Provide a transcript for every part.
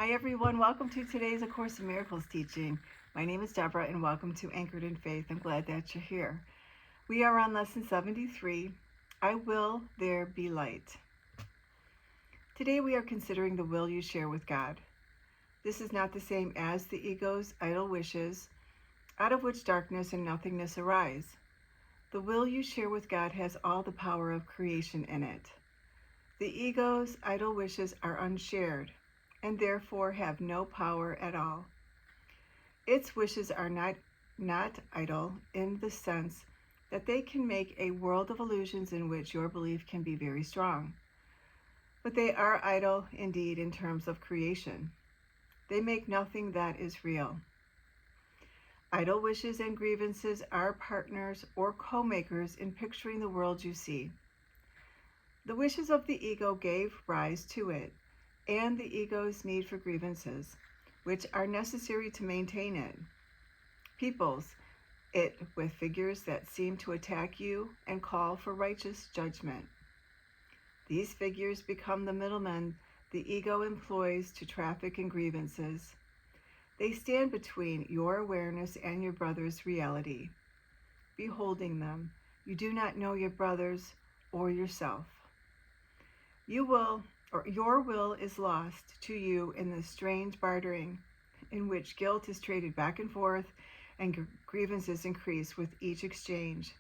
Hi everyone, welcome to today's A Course in Miracles teaching. My name is Deborah and welcome to Anchored in Faith. I'm glad that you're here. We are on lesson 73, I Will There Be Light. Today we are considering the will you share with God. This is not the same as the ego's idle wishes, out of which darkness and nothingness arise. The will you share with God has all the power of creation in it. The ego's idle wishes are unshared, and therefore have no power at all. Its wishes are not idle in the sense that they can make a world of illusions in which your belief can be very strong. But they are idle indeed in terms of creation. They make nothing that is real. Idle wishes and grievances are partners or co-makers in picturing the world you see. The wishes of the ego gave rise to it, and the ego's need for grievances, which are necessary to maintain it, peoples it with figures that seem to attack you and call for righteous judgment. These figures become the middlemen the ego employs to traffic in grievances. They stand between your awareness and your brother's reality. Beholding them, you do not know your brothers or yourself. Your will is lost to you in the strange bartering in which guilt is traded back and forth and grievances increase with each exchange.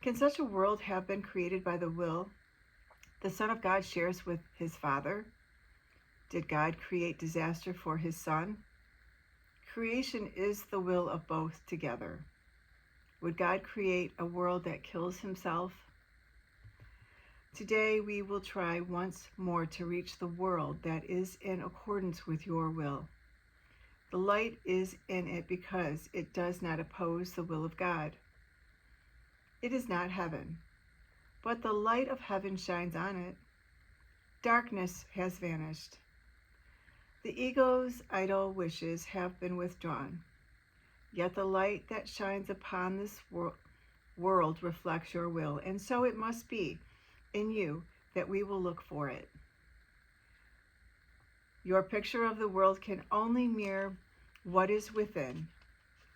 Can such a world have been created by the will the Son of God shares with his Father? Did God create disaster for his Son? Creation is the will of both together. Would God create a world that kills himself? Today we will try once more to reach the world that is in accordance with your will. The light is in it because it does not oppose the will of God. It is not heaven, but the light of heaven shines on it. Darkness has vanished. The ego's idle wishes have been withdrawn, yet the light that shines upon this world reflects your will, and so it must be in you that we will look for it. Your picture of the world can only mirror what is within.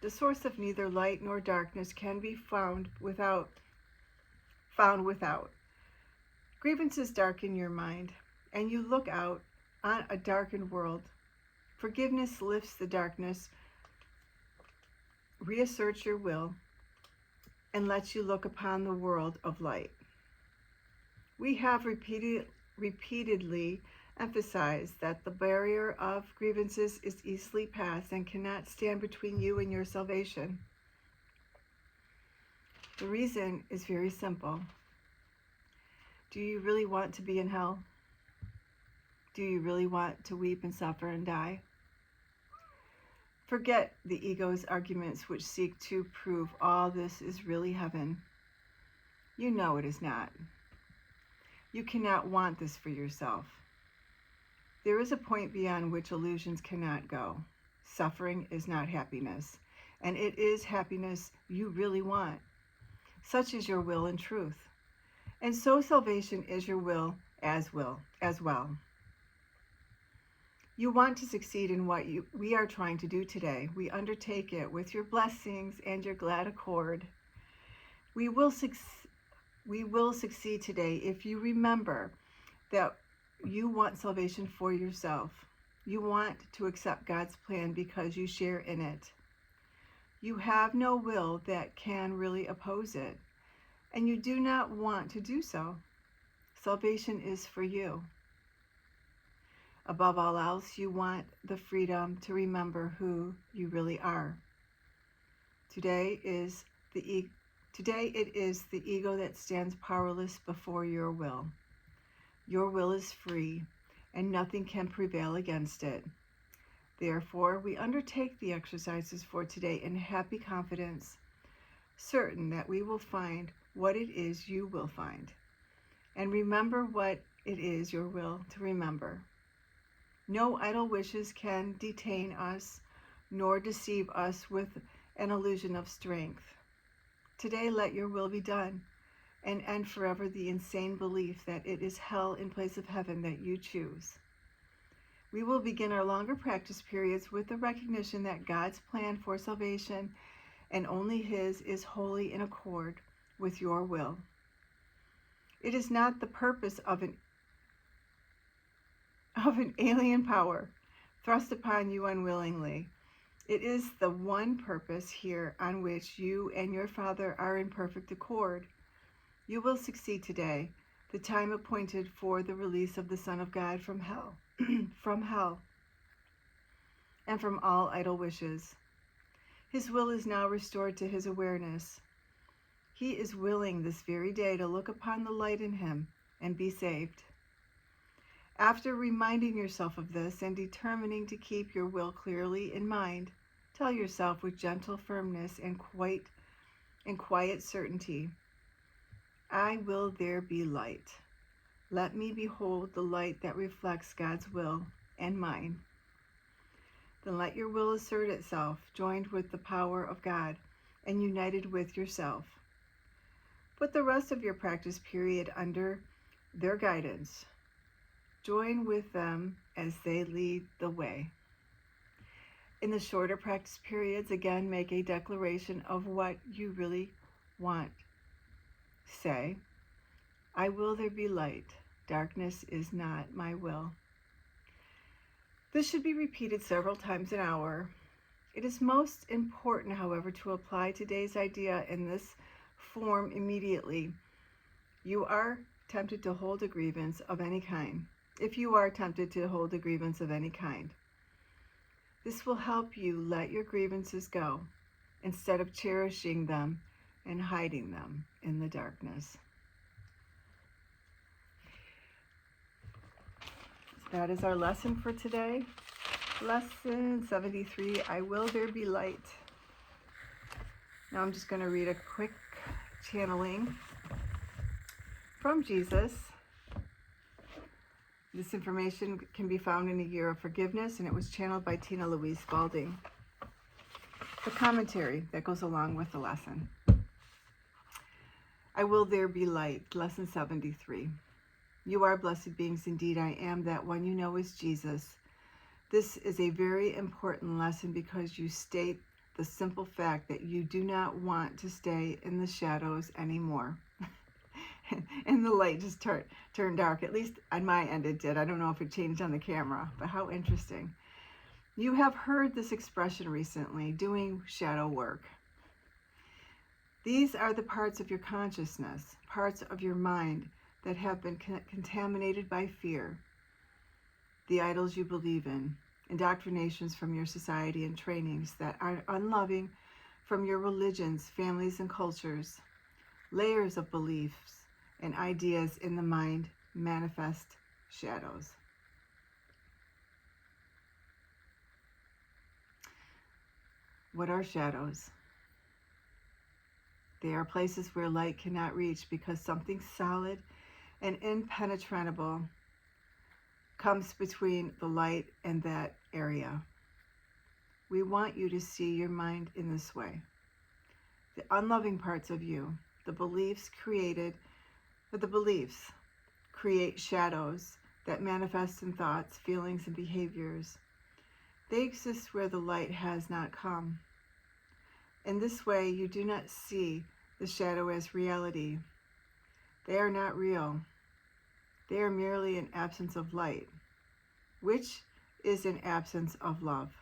The source of neither light nor darkness can be found without. Grievances darken your mind, and you look out on a darkened world. Forgiveness lifts the darkness, reasserts your will, and lets you look upon the world of light. We have repeatedly emphasized that the barrier of grievances is easily passed and cannot stand between you and your salvation. The reason is very simple. Do you really want to be in hell? Do you really want to weep and suffer and die? Forget the ego's arguments which seek to prove all this is really heaven. You know it is not. You cannot want this for yourself. There is a point beyond which illusions cannot go. Suffering is not happiness, and it is happiness you really want. Such is your will in truth. And so salvation is your will as well. You want to succeed in what we are trying to do today. We undertake it with your blessings and your glad accord. We will succeed today if you remember that you want salvation for yourself. You want to accept God's plan because you share in it. You have no will that can really oppose it, and you do not want to do so. Salvation is for you. Above all else, you want the freedom to remember who you really are. Today it is the ego that stands powerless before your will. Your will is free, and nothing can prevail against it. Therefore, we undertake the exercises for today in happy confidence, certain that we will find what it is you will find, and remember what it is your will to remember. No idle wishes can detain us, nor deceive us with an illusion of strength. Today, let your will be done, and end forever the insane belief that it is hell in place of heaven that you choose. We will begin our longer practice periods with the recognition that God's plan for salvation, and only His, is wholly in accord with your will. It is not the purpose of an alien power thrust upon you unwillingly. It is the one purpose here on which you and your Father are in perfect accord. You will succeed today, the time appointed for the release of the Son of God from hell, from hell, and from all idle wishes. His will is now restored to his awareness. He is willing this very day to look upon the light in him and be saved. After reminding yourself of this and determining to keep your will clearly in mind, tell yourself with gentle firmness and quiet certainty, I will there be light. Let me behold the light that reflects God's will and mine. Then let your will assert itself, joined with the power of God and united with yourself. Put the rest of your practice period under their guidance. Join with them as they lead the way. In the shorter practice periods, again, make a declaration of what you really want. Say, I will there be light. Darkness is not my will. This should be repeated several times an hour. It is most important, however, to apply today's idea in this form immediately. You are tempted to hold a grievance of any kind. If you are tempted to hold a grievance of any kind, this will help you let your grievances go instead of cherishing them and hiding them in the darkness. That is our lesson for today. Lesson 73, I will there be light. Now I'm just going to read a quick channeling from Jesus. This information can be found in A Year of Forgiveness, and it was channeled by Tina Louise Spalding. The commentary that goes along with the lesson. I will there be light, lesson 73. You are blessed beings indeed. I am that one you know is Jesus. This is a very important lesson because you state the simple fact that you do not want to stay in the shadows anymore. And the light just turned dark. At least on my end it did. I don't know if it changed on the camera, but how interesting. You have heard this expression recently, doing shadow work. These are the parts of your consciousness, parts of your mind that have been contaminated by fear, the idols you believe in, indoctrinations from your society and trainings that are unloving from your religions, families, and cultures, layers of beliefs and ideas in the mind manifest shadows. What are shadows? They are places where light cannot reach because something solid and impenetrable comes between the light and that area. We want you to see your mind in this way. The unloving parts of you, the beliefs create shadows that manifest in thoughts, feelings, and behaviors. They exist where the light has not come. In this way, you do not see the shadow as reality. They are not real. They are merely an absence of light, which is an absence of love.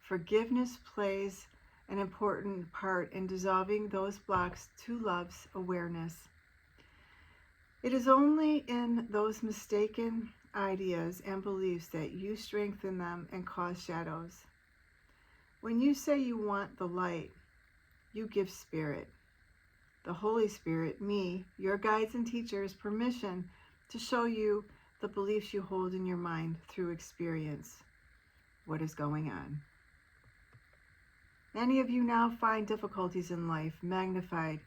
Forgiveness plays an important part in dissolving those blocks to love's awareness. It is only in those mistaken ideas and beliefs that you strengthen them and cause shadows. When you say you want the light, you give spirit, the Holy Spirit, me, your guides and teachers, permission to show you the beliefs you hold in your mind through experience, what is going on. Many of you now find difficulties in life magnified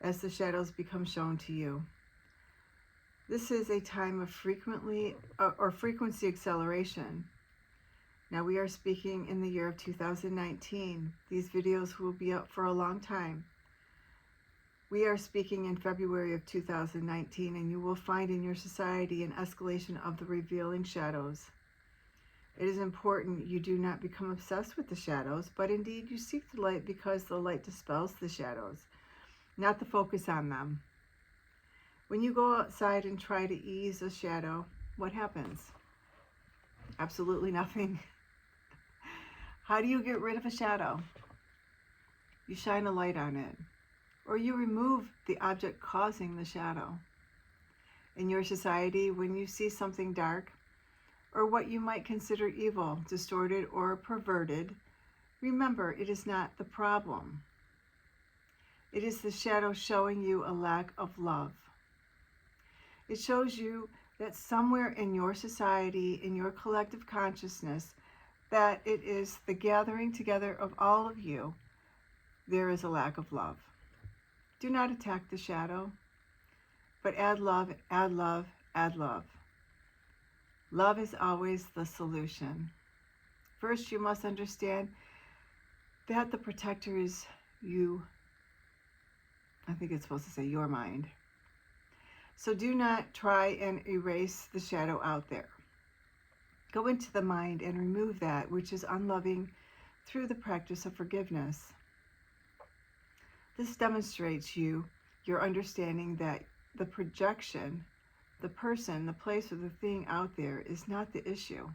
as the shadows become shown to you. This is a time of frequency acceleration. Now we are speaking in the year of 2019. These videos will be up for a long time. We are speaking in February of 2019, and you will find in your society an escalation of the revealing shadows. It is important you do not become obsessed with the shadows, but indeed you seek the light because the light dispels the shadows, not the focus on them. When you go outside and try to ease a shadow, what happens? Absolutely nothing. How do you get rid of a shadow? You shine a light on it, or you remove the object causing the shadow. In your society, when you see something dark, or what you might consider evil, distorted, or perverted, remember it is not the problem. It is the shadow showing you a lack of love. It shows you that somewhere in your society, in your collective consciousness, that it is the gathering together of all of you, there is a lack of love. Do not attack the shadow, but add love, add love, add love. Love is always the solution. First, you must understand that the protector is you. I think it's supposed to say your mind. So do not try and erase the shadow out there. Go into the mind and remove that which is unloving through the practice of forgiveness. This demonstrates your understanding that the projection, the person, the place, or the thing out there is not the issue.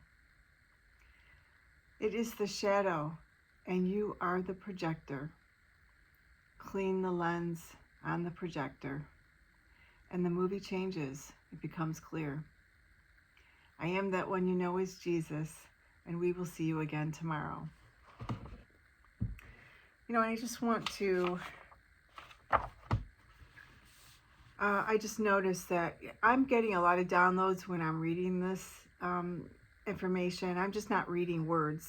It is the shadow, and you are the projector. Clean the lens on the projector, and the movie changes. It becomes clear. I am that one you know is Jesus, and we will see you again tomorrow. I just want to, I just noticed that I'm getting a lot of downloads when I'm reading this information. I'm just not reading words.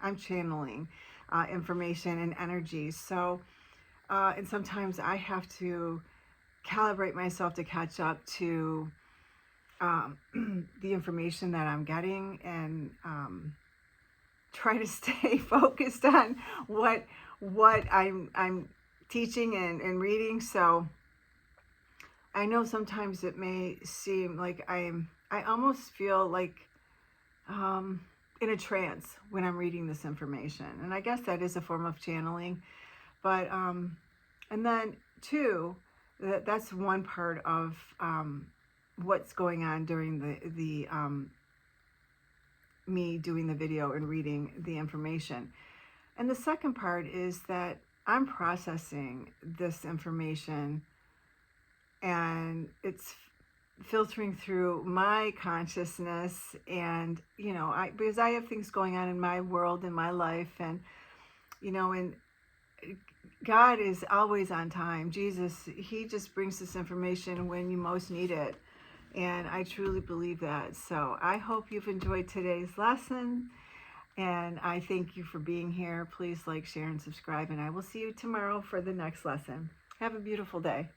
I'm channeling information and energy. So, and sometimes I have to calibrate myself to catch up to the information that I'm getting, and try to stay focused on what I'm teaching and reading. So I know sometimes it may seem like I almost feel like in a trance when I'm reading this information, and I guess that is a form of channeling. But and then two, that's one part of what's going on during the me doing the video and reading the information. And the second part is that I'm processing this information, and it's filtering through my consciousness, and because I have things going on in my world, in my life, and and God is always on time. Jesus, he just brings this information when you most need it. And I truly believe that. So I hope you've enjoyed today's lesson, and I thank you for being here. Please like, share, and subscribe, and I will see you tomorrow for the next lesson. Have a beautiful day.